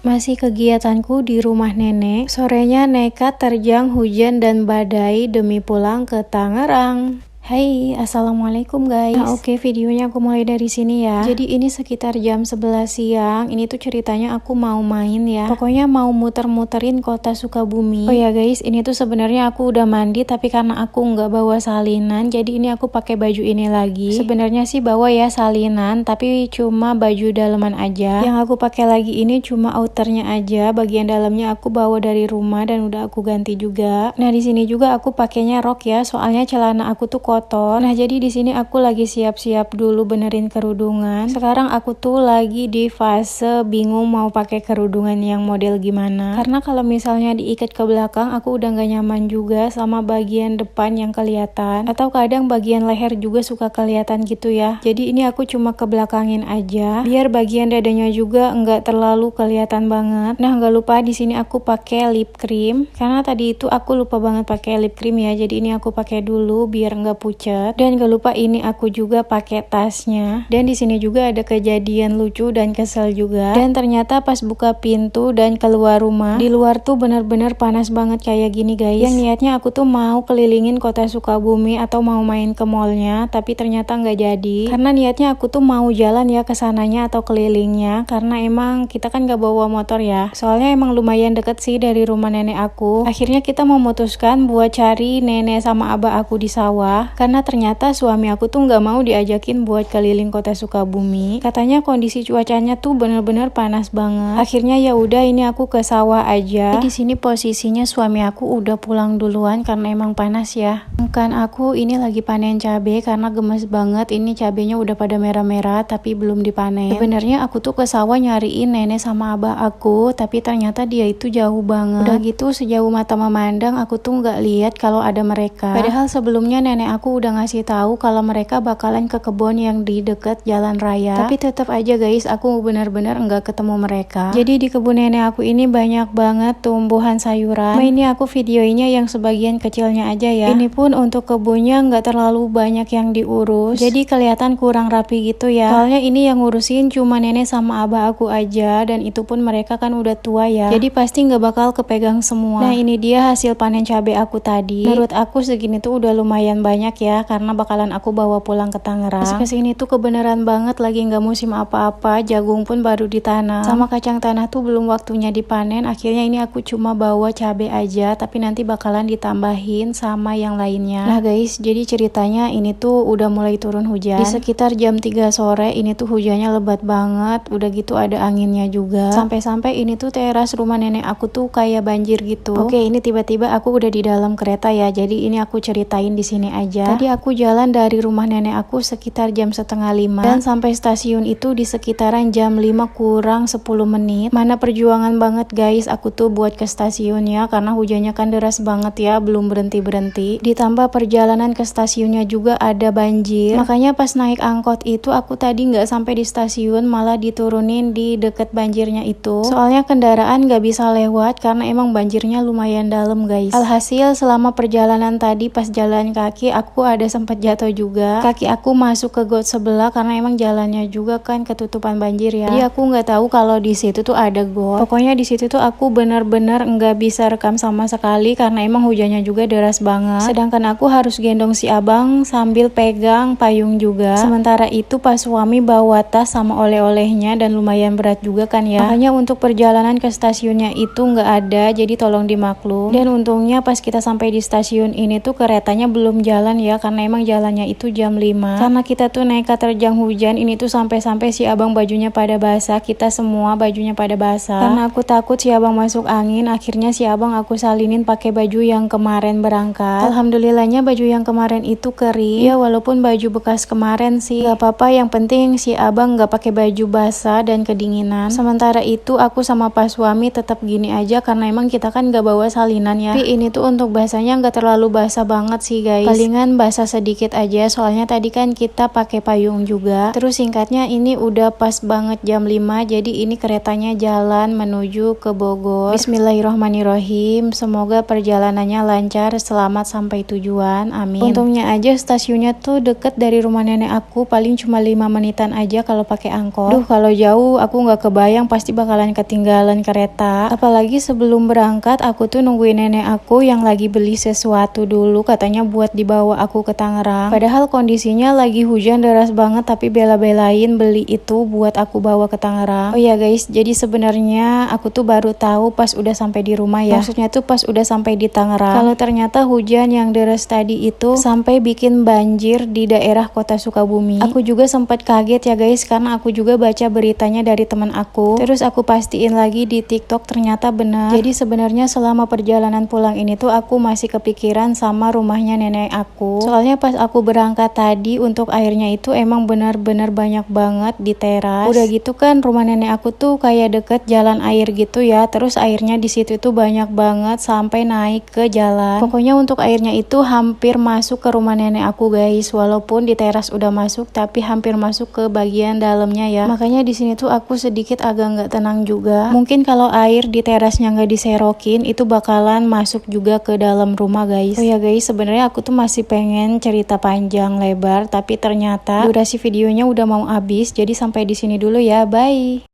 Masih kegiatanku di rumah nenek, sorenya nekat terjang hujan dan badai demi pulang ke Tangerang. Hai, assalamualaikum guys. Nah oke, videonya aku mulai dari sini ya. Jadi ini sekitar jam 11 siang. Ini tuh ceritanya aku mau main ya. Pokoknya mau muter-muterin kota Sukabumi. Oh ya guys, ini tuh sebenarnya aku udah mandi, tapi karena aku nggak bawa salinan, jadi ini aku pakai baju ini lagi. Sebenarnya sih bawa ya salinan, tapi cuma baju daleman aja. Yang aku pakai lagi ini cuma outernya aja. Bagian dalamnya aku bawa dari rumah dan udah aku ganti juga. Nah di sini juga aku pakainya rok ya, soalnya celana aku tuh kotor. Nah jadi di sini aku lagi siap-siap dulu benerin kerudungan. Sekarang aku tuh lagi di fase bingung mau pakai kerudungan yang model gimana. Karena kalau misalnya diikat ke belakang aku udah gak nyaman juga sama bagian depan yang kelihatan. Atau kadang bagian leher juga suka kelihatan gitu ya. Jadi ini aku cuma ke belakangin aja, biar bagian dadanya juga nggak terlalu kelihatan banget. Nah nggak lupa di sini aku pakai lip cream. Karena tadi itu aku lupa banget pakai lip cream ya. Jadi ini aku pakai dulu biar nggak pucat. Dan gak lupa ini aku juga pakai tasnya. Dan di sini juga ada kejadian lucu dan kesel juga. Dan ternyata pas buka pintu dan keluar rumah, di luar tuh bener-bener panas banget kayak gini guys. Yang niatnya aku tuh mau kelilingin kota Sukabumi atau mau main ke mallnya, tapi ternyata nggak jadi. Karena niatnya aku tuh mau jalan ya ke sananya atau kelilingnya. Karena emang kita kan nggak bawa motor ya. Soalnya emang lumayan deket sih dari rumah nenek aku. Akhirnya kita memutuskan buat cari nenek sama abah aku di sawah. Karena ternyata suami aku tuh nggak mau diajakin buat keliling kota Sukabumi. Katanya kondisi cuacanya tuh bener-bener panas banget. Akhirnya ya udah ini aku ke sawah aja. Di sini posisinya suami aku udah pulang duluan karena emang panas ya. Kan aku ini lagi panen cabai karena gemes banget. Ini cabainya udah pada merah-merah tapi belum dipanen. Sebenarnya aku tuh ke sawah nyariin nenek sama abah aku, tapi ternyata dia itu jauh banget. Udah gitu sejauh mata memandang aku tuh nggak lihat kalau ada mereka. Padahal sebelumnya nenek aku udah ngasih tahu kalau mereka bakalan ke kebun yang di deket jalan raya. Tapi tetap aja guys, aku benar-benar nggak ketemu mereka. Jadi di kebun nenek aku ini banyak banget tumbuhan sayuran. Nah ini aku videonya yang sebagian kecilnya aja ya. Ini pun untuk kebunnya nggak terlalu banyak yang diurus. Jadi kelihatan kurang rapi gitu ya. Soalnya ini yang ngurusin cuma nenek sama abah aku aja, dan itu pun mereka kan udah tua ya. Jadi pasti nggak bakal kepegang semua. Nah ini dia hasil panen cabai aku tadi. Menurut aku segini tuh udah lumayan banyak ya, karena bakalan aku bawa pulang ke Tangerang. Pas kesini tuh kebenaran banget lagi nggak musim apa-apa, jagung pun baru ditanam. Sama kacang tanah tuh belum waktunya dipanen. Akhirnya ini aku cuma bawa cabai aja, tapi nanti bakalan ditambahin sama yang lainnya. Nah guys, jadi ceritanya ini tuh udah mulai turun hujan. Di sekitar jam 3 sore ini tuh hujannya lebat banget. Udah gitu ada anginnya juga. Sampai-sampai ini tuh teras rumah nenek aku tuh kayak banjir gitu. Oke, ini tiba-tiba aku udah di dalam kereta ya. Jadi ini aku ceritain di sini aja. Tadi aku jalan dari rumah nenek aku sekitar jam 4:30 dan sampai stasiun itu di sekitaran jam 5 kurang 10 menit. Mana perjuangan banget guys aku tuh buat ke stasiunnya karena hujannya kan deras banget ya, belum berhenti-berhenti. Ditambah perjalanan ke stasiunnya juga ada banjir. Makanya pas naik angkot itu aku tadi nggak sampai di stasiun, malah diturunin di deket banjirnya itu. Soalnya kendaraan nggak bisa lewat karena emang banjirnya lumayan dalam guys. Alhasil selama perjalanan tadi pas jalan kaki aku ada sempat jatuh juga. Kaki aku masuk ke got sebelah karena emang jalannya juga kan ketutupan banjir ya. Jadi aku nggak tahu kalau di situ tuh ada got. Pokoknya di situ tuh aku benar-benar nggak bisa rekam sama sekali karena emang hujannya juga deras banget. Sedangkan aku harus gendong si abang sambil pegang payung juga. Sementara itu pas suami bawa tas sama oleh-olehnya dan lumayan berat juga kan ya. Makanya untuk perjalanan ke stasiunnya itu nggak ada, jadi tolong dimaklum. Dan untungnya pas kita sampai di stasiun ini tuh keretanya belum jalan ya, karena emang jalannya itu jam 5. Karena kita tuh nekat terjang hujan, ini tuh sampai-sampai si abang bajunya pada basah, kita semua bajunya pada basah. Karena aku takut si abang masuk angin, akhirnya si abang aku salinin pakai baju yang kemarin berangkat. Alhamdulillahnya baju yang kemarin itu kering. Ya walaupun baju bekas kemarin sih gak apa-apa, yang penting si abang gak pakai baju basah dan kedinginan. Sementara itu aku sama pas suami tetap gini aja karena emang kita kan gak bawa salinan ya. Tapi ini tuh untuk basahnya gak terlalu basah banget sih guys. Palingan cuman basah sedikit aja, soalnya tadi kan kita pakai payung juga. Terus singkatnya ini udah pas banget jam 5, jadi ini keretanya jalan menuju ke Bogor. Bismillahirrohmanirrohim, semoga perjalanannya lancar, selamat sampai tujuan, amin. Untungnya aja stasiunnya tuh deket dari rumah nenek aku, paling cuma 5 menitan aja kalau pakai angkot. Duh, kalau jauh aku nggak kebayang pasti bakalan ketinggalan kereta. Apalagi sebelum berangkat aku tuh nungguin nenek aku yang lagi beli sesuatu dulu, katanya buat dibawa aku ke Tangerang. Padahal kondisinya lagi hujan deras banget, tapi bela-belain beli itu buat aku bawa ke Tangerang. Oh ya guys, jadi sebenarnya aku tuh baru tahu pas udah sampai di rumah ya. Maksudnya tuh pas udah sampai di Tangerang, kalau ternyata hujan yang deras tadi itu sampai bikin banjir di daerah kota Sukabumi. Aku juga sempat kaget ya guys, karena aku juga baca beritanya dari teman aku. Terus aku pastiin lagi di TikTok, ternyata benar. Jadi sebenarnya selama perjalanan pulang ini tuh aku masih kepikiran sama rumahnya nenek aku. Soalnya pas aku berangkat tadi untuk airnya itu emang benar-benar banyak banget di teras. Udah gitu kan rumah nenek aku tuh kayak deket jalan air gitu ya. Terus airnya di situ tuh banyak banget sampai naik ke jalan. Pokoknya untuk airnya itu hampir masuk ke rumah nenek aku guys. Walaupun di teras udah masuk, tapi hampir masuk ke bagian dalamnya ya. Makanya di sini tuh aku sedikit agak nggak tenang juga. Mungkin kalau air di terasnya nggak diserokin, itu bakalan masuk juga ke dalam rumah guys. Oh ya guys, sebenarnya aku tuh masih pengen cerita panjang lebar, tapi ternyata durasi videonya udah mau habis. Jadi sampai di sini dulu ya, bye.